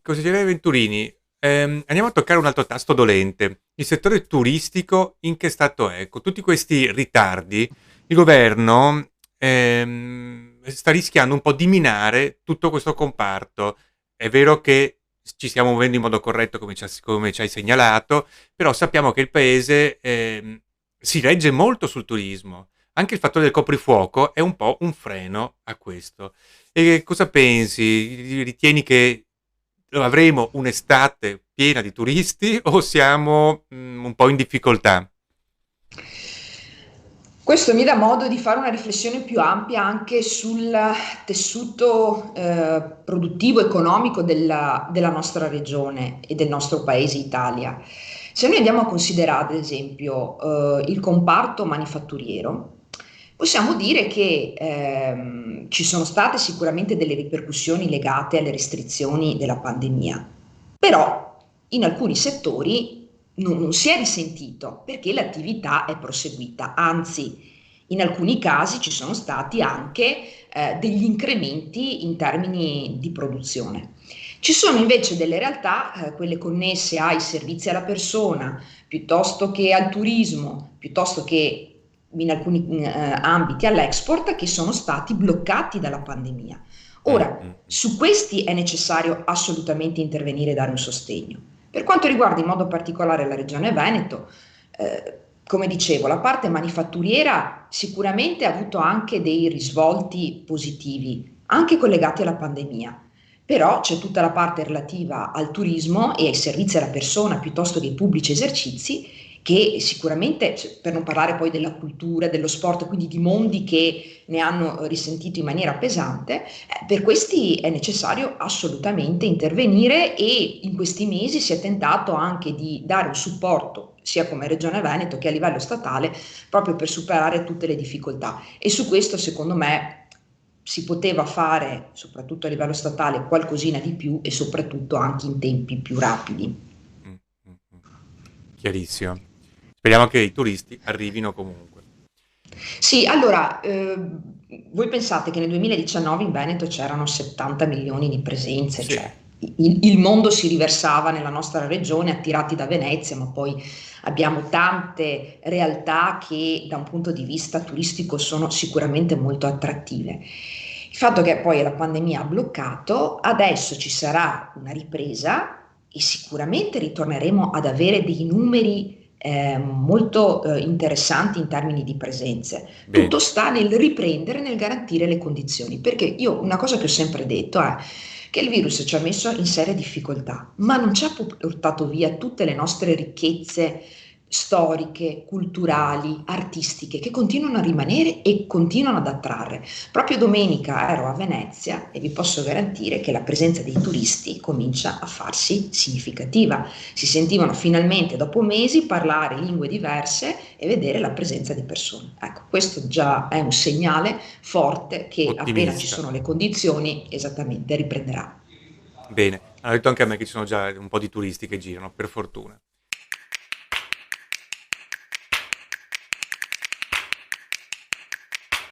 Consigliere Venturini, andiamo a toccare un altro tasto dolente. Il settore turistico in che stato è? Con tutti questi ritardi, il governo sta rischiando un po' di minare tutto questo comparto. È vero che ci stiamo muovendo in modo corretto, come ci hai segnalato, però sappiamo che il paese si regge molto sul turismo. Anche il fattore del coprifuoco è un po' un freno a questo. E cosa pensi? Ritieni che avremo un'estate piena di turisti o siamo un po' in difficoltà? Questo mi dà modo di fare una riflessione più ampia anche sul tessuto produttivo economico della nostra regione e del nostro paese Italia. Se noi andiamo a considerare, ad esempio, il comparto manifatturiero, possiamo dire che ci sono state sicuramente delle ripercussioni legate alle restrizioni della pandemia, però in alcuni settori non si è risentito perché l'attività è proseguita, anzi in alcuni casi ci sono stati anche degli incrementi in termini di produzione. Ci sono invece delle realtà, quelle connesse ai servizi alla persona, piuttosto che al turismo, piuttosto che in alcuni ambiti all'export, che sono stati bloccati dalla pandemia. Mm, Ora, mm, mm. su questi è necessario assolutamente intervenire e dare un sostegno. Per quanto riguarda in modo particolare la Regione Veneto, come dicevo, la parte manifatturiera sicuramente ha avuto anche dei risvolti positivi, anche collegati alla pandemia. Però c'è tutta la parte relativa al turismo e ai servizi alla persona piuttosto che ai pubblici esercizi che sicuramente, per non parlare poi della cultura, dello sport, quindi di mondi che ne hanno risentito in maniera pesante, per questi è necessario assolutamente intervenire e in questi mesi si è tentato anche di dare un supporto sia come Regione Veneto che a livello statale proprio per superare tutte le difficoltà e su questo secondo me si poteva fare soprattutto a livello statale qualcosina di più e soprattutto anche in tempi più rapidi. Mm, mm, mm. Chiarissimo. Speriamo che i turisti arrivino comunque. Sì, allora, voi pensate che nel 2019 in Veneto c'erano 70 milioni di presenze, Sì. cioè il mondo si riversava nella nostra regione attirati da Venezia, ma poi abbiamo tante realtà che da un punto di vista turistico sono sicuramente molto attrattive. Il fatto che poi la pandemia ha bloccato, adesso ci sarà una ripresa e sicuramente ritorneremo ad avere dei numeri molto interessanti in termini di presenze. Tutto Bene. sta nel riprendere, nel garantire le condizioni, perché io una cosa che ho sempre detto è che il virus ci ha messo in seria difficoltà, ma non ci ha portato via tutte le nostre ricchezze storiche, culturali, artistiche che continuano a rimanere e continuano ad attrarre. Proprio domenica ero a Venezia e vi posso garantire che la presenza dei turisti comincia a farsi significativa. Si sentivano finalmente dopo mesi parlare lingue diverse e vedere la presenza di persone. Ecco, questo già è un segnale forte che appena ci Ottimista. sono le condizioni, esattamente, riprenderà. Bene. Hanno detto anche a me che ci sono già un po' di turisti che girano, per fortuna.